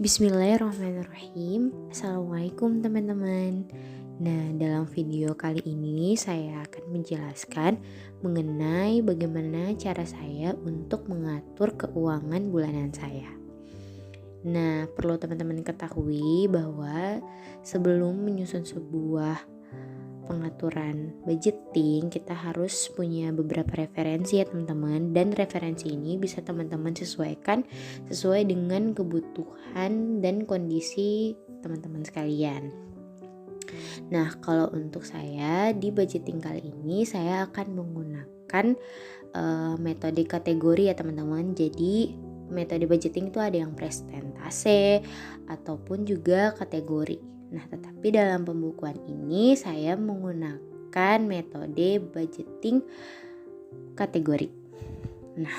Bismillahirrahmanirrahim. Assalamualaikum teman-teman. Nah, dalam video kali ini saya akan menjelaskan mengenai bagaimana cara saya untuk mengatur keuangan bulanan saya. Nah, perlu teman-teman ketahui bahwa sebelum menyusun sebuah pengaturan budgeting, kita harus punya beberapa referensi ya teman-teman, dan referensi ini bisa teman-teman sesuaikan sesuai dengan kebutuhan dan kondisi teman-teman sekalian. Nah, kalau untuk saya di budgeting kali ini saya akan menggunakan metode kategori ya teman-teman. Jadi metode budgeting itu ada yang presentase ataupun juga kategori. Nah, tetapi dalam pembukuan ini saya menggunakan metode budgeting kategori. Nah,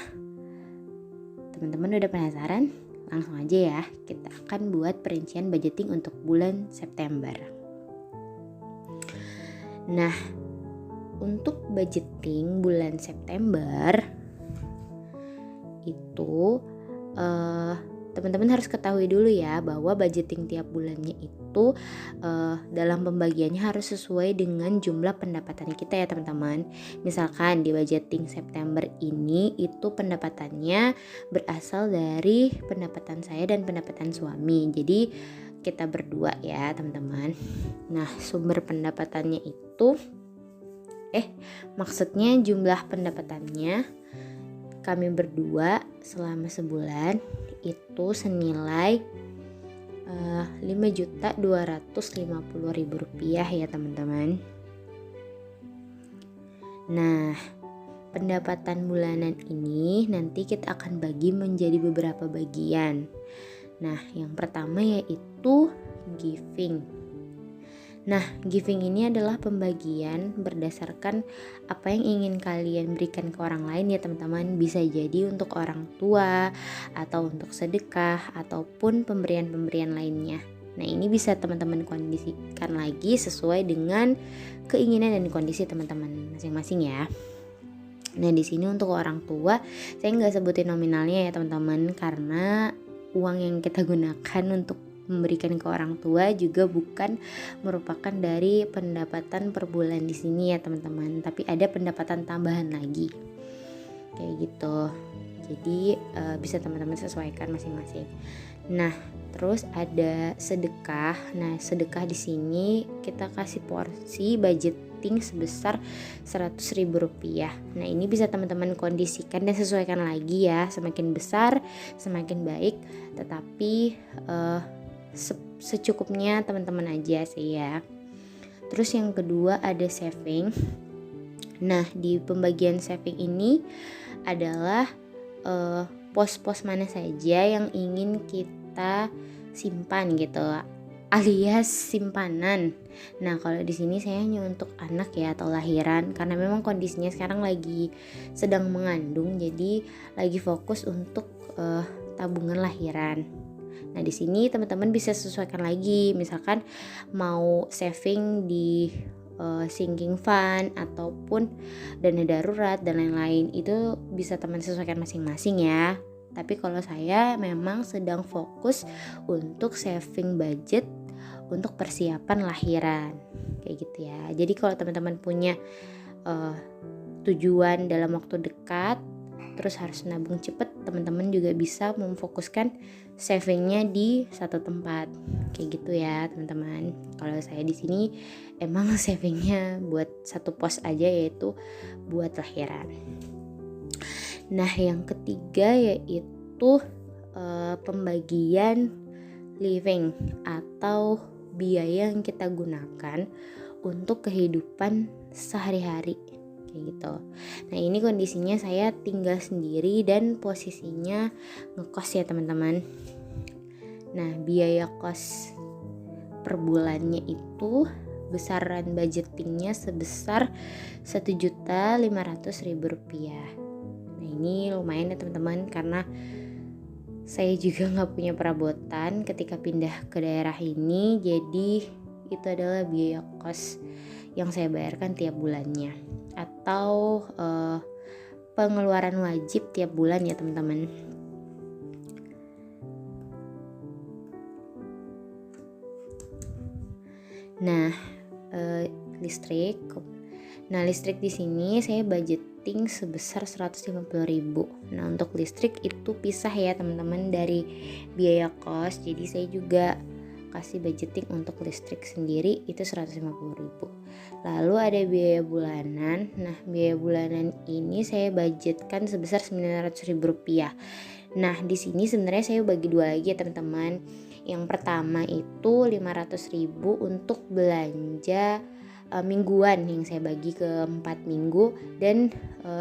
teman-teman udah penasaran? Langsung aja ya, kita akan buat perincian budgeting untuk bulan September. Nah, untuk budgeting bulan September itu teman-teman harus ketahui dulu ya bahwa budgeting tiap bulannya itu dalam pembagiannya harus sesuai dengan jumlah pendapatan kita ya teman-teman. Misalkan di budgeting September ini itu pendapatannya berasal dari pendapatan saya dan pendapatan suami. Jadi kita berdua ya teman-teman. Nah, sumber pendapatannya itu maksudnya jumlah pendapatannya kami berdua selama sebulan itu senilai 5.250.000 rupiah ya teman-teman. Nah, pendapatan bulanan ini nanti kita akan bagi menjadi beberapa bagian. Nah, yang pertama yaitu giving. Nah, giving ini adalah pembagian berdasarkan apa yang ingin kalian berikan ke orang lain ya teman-teman. Bisa jadi untuk orang tua atau untuk sedekah ataupun pemberian-pemberian lainnya. Nah, ini bisa teman-teman kondisikan lagi sesuai dengan keinginan dan kondisi teman-teman masing-masing ya. Nah, di sini untuk orang tua saya nggak sebutin nominalnya ya teman-teman, karena uang yang kita gunakan untuk memberikan ke orang tua juga bukan merupakan dari pendapatan per bulan di sini ya teman-teman, tapi ada pendapatan tambahan lagi kayak gitu. Jadi bisa teman-teman sesuaikan masing-masing. Nah, terus ada sedekah. Nah, sedekah di sini kita kasih porsi budgeting sebesar 100.000 rupiah. Nah, ini bisa teman-teman kondisikan dan sesuaikan lagi ya. Semakin besar semakin baik, tetapi secukupnya teman-teman aja sih ya. Terus yang kedua ada saving. Nah, di pembagian saving ini adalah pos-pos mana saja yang ingin kita simpan gitu, alias simpanan. Nah, kalau di sini saya hanya untuk anak ya atau lahiran, karena memang kondisinya sekarang lagi sedang mengandung, jadi lagi fokus untuk tabungan lahiran. Nah, di sini teman-teman bisa sesuaikan lagi, misalkan mau saving di sinking fund ataupun dana darurat dan lain-lain, itu bisa teman sesuaikan masing-masing ya. Tapi kalau saya memang sedang fokus untuk saving budget untuk persiapan lahiran kayak gitu ya. Jadi kalau teman-teman punya tujuan dalam waktu dekat terus harus nabung cepet, teman-teman juga bisa memfokuskan savingnya di satu tempat kayak gitu ya teman-teman. Kalau saya di sini emang savingnya buat satu pos aja, yaitu buat lahiran. Nah, yang ketiga yaitu pembagian living atau biaya yang kita gunakan untuk kehidupan sehari-hari kayak gitu. Nah, ini kondisinya saya tinggal sendiri dan posisinya ngekos ya teman-teman. Nah, biaya kos per bulannya itu besaran budgetingnya sebesar 1.500.000 rupiah. Nah, ini lumayan ya teman-teman, karena saya juga nggak punya perabotan ketika pindah ke daerah ini, jadi itu adalah biaya kos yang saya bayarkan tiap bulannya, atau pengeluaran wajib tiap bulan ya teman-teman. Nah, listrik. Nah, listrik di sini saya budgeting sebesar 150.000. Nah, untuk listrik itu pisah ya teman-teman dari biaya kos. Jadi saya juga kasih budgeting untuk listrik sendiri itu 150.000. Lalu ada biaya bulanan. Nah, biaya bulanan ini saya budgetkan sebesar 900.000 rupiah. Nah, di sini sebenarnya saya bagi dua lagi ya teman-teman. Yang pertama itu 500.000 untuk belanja mingguan yang saya bagi ke 4 minggu, dan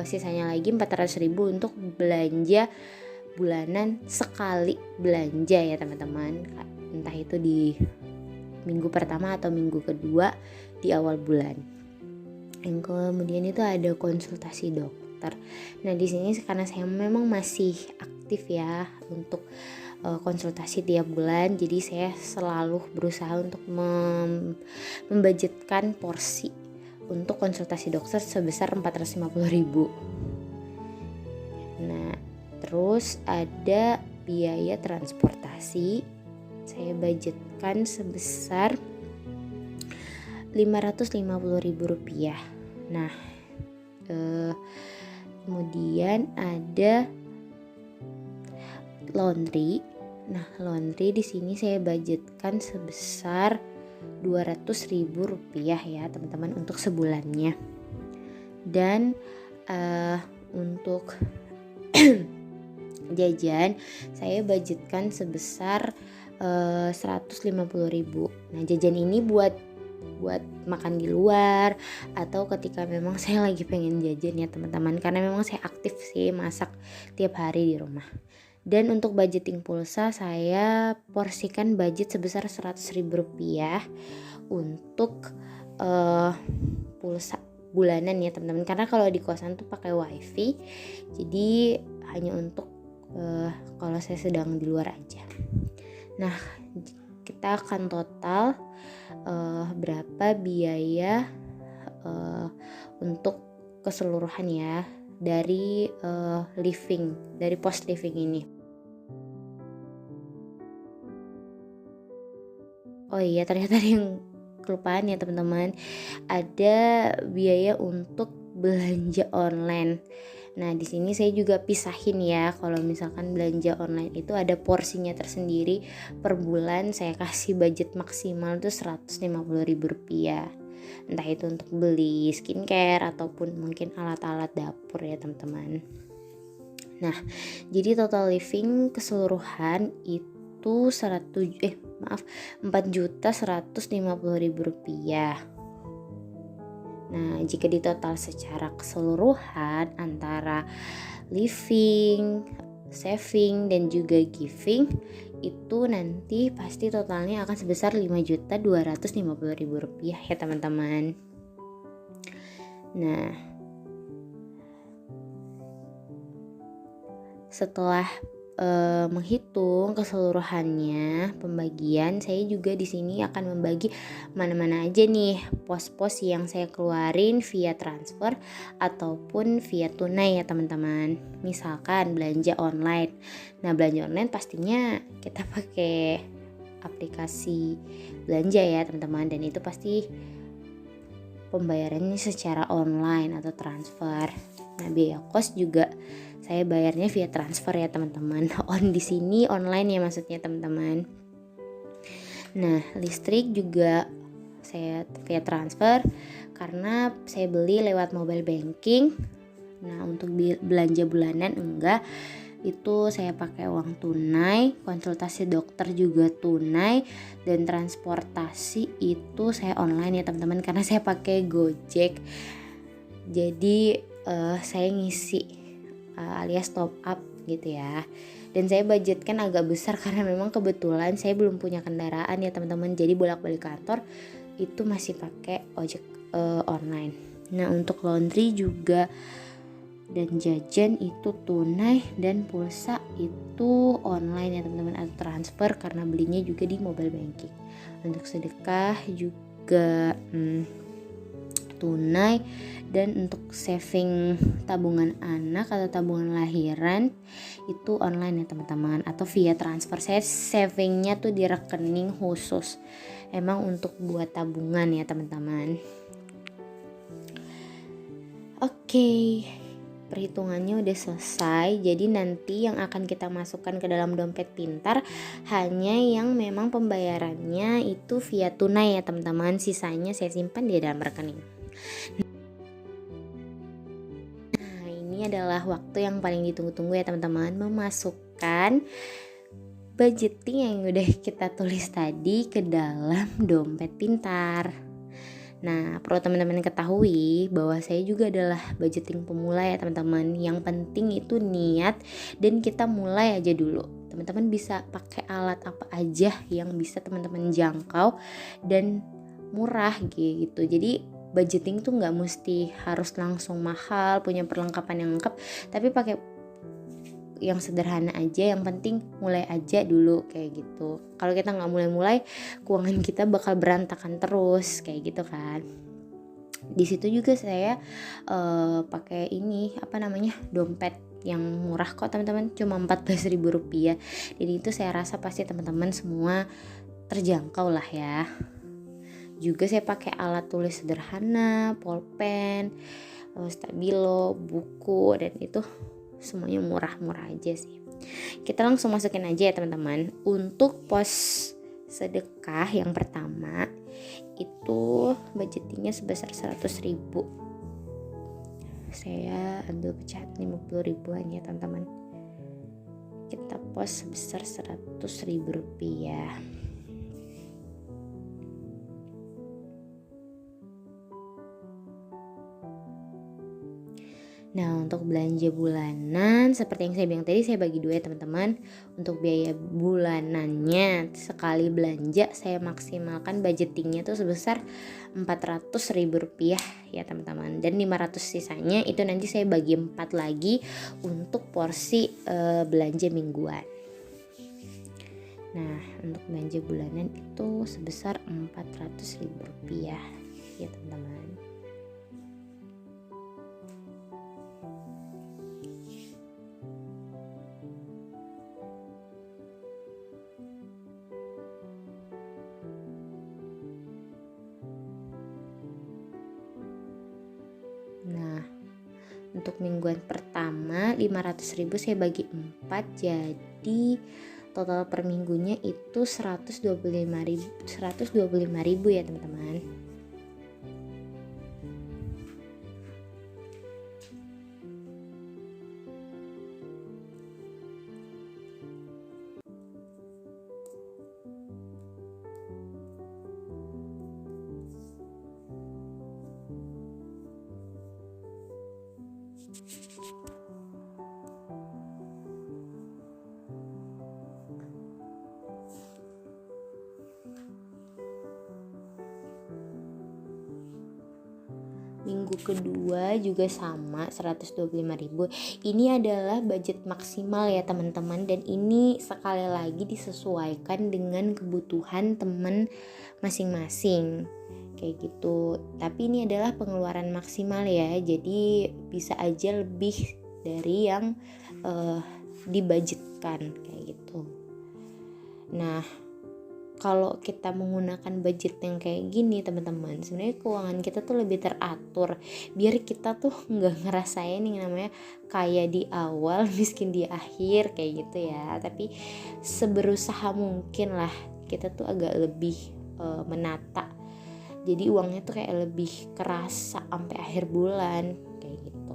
sisanya lagi 400.000 untuk belanja bulanan sekali belanja ya teman-teman, entah itu di minggu pertama atau minggu kedua di awal bulan. Yang kemudian itu ada konsultasi dokter. Nah, di sini karena saya memang masih aktif ya untuk konsultasi tiap bulan, jadi saya selalu berusaha untuk membudgetkan porsi untuk konsultasi dokter sebesar 450.000. Nah, terus ada biaya transportasi, saya budgetkan sebesar 550.000 rupiah. Nah, kemudian ada laundry. Nah, laundry di sini saya budgetkan sebesar 200.000 rupiah ya teman-teman untuk sebulannya. Dan untuk jajan saya budgetkan sebesar 150.000. Nah, jajan ini buat makan di luar atau ketika memang saya lagi pengen jajan ya teman-teman, karena memang saya aktif sih masak tiap hari di rumah. Dan untuk budgeting pulsa saya porsikan budget sebesar 100.000 rupiah untuk pulsa bulanan ya teman-teman, karena kalau di kosan tuh pakai wifi, jadi hanya untuk kalau saya sedang di luar aja. Nah, kita akan total berapa biaya untuk keseluruhan ya dari dari pos living ini. Oh iya, ternyata ada yang kelupaan ya teman-teman, ada biaya untuk belanja online. Nah, di sini saya juga pisahin ya, kalau misalkan belanja online itu ada porsinya tersendiri. Per bulan saya kasih budget maksimal tuh 150.000 rupiah. Entah itu untuk beli skincare ataupun mungkin alat-alat dapur ya teman-teman. Nah, jadi total living keseluruhan itu 4.150.000 rupiah. Nah, jika ditotal secara keseluruhan antara living, saving, dan juga giving, itu nanti pasti totalnya akan sebesar 5.250.000 rupiah ya teman-teman. Nah, setelah menghitung keseluruhannya pembagian, saya juga di sini akan membagi mana-mana aja nih pos-pos yang saya keluarin via transfer ataupun via tunai ya teman-teman. Misalkan belanja online. Nah, belanja online pastinya kita pakai aplikasi belanja ya teman-teman, dan itu pasti pembayarannya secara online atau transfer. Nah, biaya kos juga saya bayarnya via transfer ya teman-teman. Di sini online ya maksudnya teman-teman. Nah, listrik juga saya via transfer karena saya beli lewat mobile banking. Nah, untuk belanja bulanan enggak, itu saya pakai uang tunai. Konsultasi dokter juga tunai, dan transportasi itu saya online ya teman-teman, karena saya pakai Gojek. Jadi saya ngisi alias top up gitu ya. Dan saya budgetkan agak besar karena memang kebetulan saya belum punya kendaraan ya teman-teman, jadi bolak-balik kantor itu masih pakai ojek online. Nah, untuk laundry juga dan jajan itu tunai, dan pulsa itu online ya teman-teman atau transfer karena belinya juga di mobile banking. Untuk sedekah juga tunai, dan untuk saving tabungan anak atau tabungan lahiran itu online ya teman-teman atau via transfer. Saya savingnya tuh di rekening khusus emang untuk buat tabungan ya teman-teman. Oke, perhitungannya udah selesai. Jadi nanti yang akan kita masukkan ke dalam dompet pintar hanya yang memang pembayarannya itu via tunai ya teman-teman. Sisanya saya simpan di dalam rekening. Nah, ini adalah waktu yang paling ditunggu-tunggu ya teman-teman, memasukkan budgeting yang udah kita tulis tadi ke dalam dompet pintar. Nah, perlu teman-teman ketahui bahwa saya juga adalah budgeting pemula ya teman-teman. Yang penting itu niat dan kita mulai aja dulu. Teman-teman bisa pakai alat apa aja yang bisa teman-teman jangkau dan murah gitu. Jadi budgeting tuh nggak mesti harus langsung mahal, punya perlengkapan yang lengkap, tapi pakai yang sederhana aja, yang penting mulai aja dulu kayak gitu. Kalau kita nggak mulai-mulai, keuangan kita bakal berantakan terus kayak gitu kan. Di situ juga saya pakai ini dompet yang murah kok teman-teman, cuma Rp14.000. Jadi itu saya rasa pasti teman-teman semua terjangkau lah ya. Juga saya pakai alat tulis sederhana, pulpen, stabilo, buku, dan itu semuanya murah-murah aja sih. Kita langsung masukin aja ya teman-teman. Untuk pos sedekah yang pertama itu budgetingnya sebesar 100.000. Saya ambil pecahan 50.000-an ya teman-teman. Kita pos sebesar Rp100.000. Nah, untuk belanja bulanan seperti yang saya bilang tadi, saya bagi dua ya teman-teman. Untuk biaya bulanannya sekali belanja saya maksimalkan budgetingnya tuh sebesar Rp400.000 ya teman-teman. Dan 500 sisanya itu nanti saya bagi 4 lagi untuk porsi belanja mingguan. Nah, untuk belanja bulanan itu sebesar Rp400.000 ya teman-teman. Nah, untuk mingguan pertama 500.000 saya bagi 4, jadi total per minggunya itu 125.000 ya teman-teman. Minggu kedua juga sama 125.000. Ini adalah budget maksimal ya teman-teman, dan ini sekali lagi disesuaikan dengan kebutuhan teman masing-masing kayak gitu. Tapi ini adalah pengeluaran maksimal ya, jadi bisa aja lebih dari yang dibudgetkan kayak gitu. Nah, kalau kita menggunakan budget yang kayak gini teman-teman, sebenarnya keuangan kita tuh lebih teratur, biar kita tuh nggak ngerasain yang namanya kaya di awal miskin di akhir kayak gitu ya. Tapi seberusaha mungkin lah kita tuh agak lebih menata, jadi uangnya tuh kayak lebih kerasa sampai akhir bulan kayak gitu.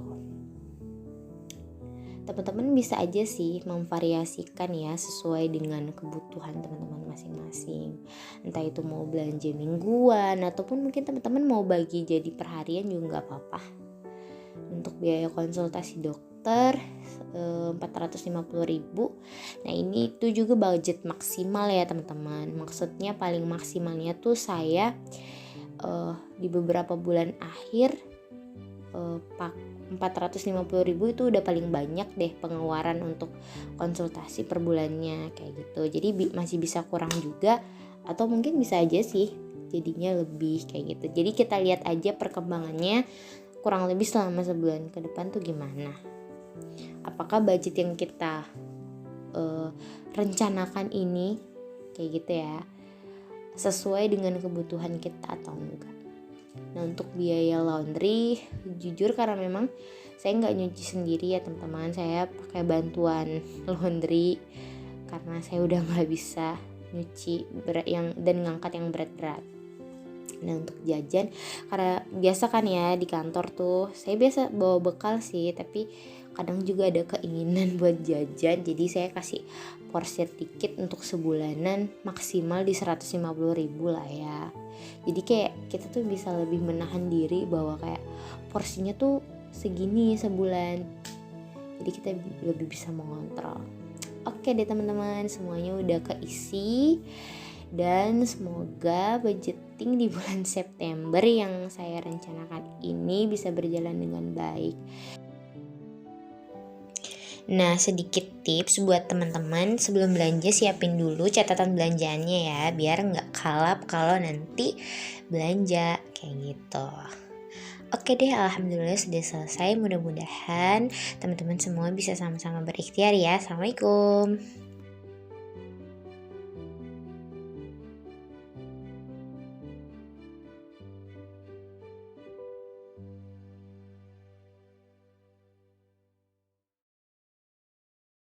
Teman-teman bisa aja sih memvariasikan ya sesuai dengan kebutuhan teman-teman masing-masing. Entah itu mau belanja mingguan ataupun mungkin teman-teman mau bagi jadi perharian juga nggak apa-apa. Untuk biaya konsultasi dokter 450.000. Nah, ini itu juga budget maksimal ya teman-teman. Maksudnya paling maksimalnya tuh saya di beberapa bulan akhir 450.000 itu udah paling banyak deh pengeluaran untuk konsultasi per bulannya kayak gitu. Jadi masih bisa kurang juga, atau mungkin bisa aja sih jadinya lebih kayak gitu. Jadi kita lihat aja perkembangannya kurang lebih selama sebulan ke depan tuh gimana. Apakah budget yang kita rencanakan ini kayak gitu ya sesuai dengan kebutuhan kita atau enggak. Nah untuk biaya laundry, jujur karena memang saya nggak nyuci sendiri ya teman-teman, saya pakai bantuan laundry karena saya udah nggak bisa nyuci berat dan ngangkat yang berat-berat. Nah untuk jajan, karena biasa kan ya di kantor tuh saya biasa bawa bekal sih, tapi kadang juga ada keinginan buat jajan, jadi saya kasih porsi dikit untuk sebulanan, maksimal di 150.000 lah ya. Jadi kayak kita tuh bisa lebih menahan diri bahwa kayak porsinya tuh segini sebulan, jadi kita lebih bisa mengontrol. Oke deh teman-teman, semuanya udah keisi. Dan semoga budgeting di bulan September yang saya rencanakan ini bisa berjalan dengan baik. Nah, sedikit tips buat teman-teman, sebelum belanja siapin dulu catatan belanjaannya ya, biar nggak kalap kalau nanti belanja kayak gitu. Oke deh, alhamdulillah sudah selesai. Mudah-mudahan teman-teman semua bisa sama-sama berikhtiar ya. Assalamualaikum.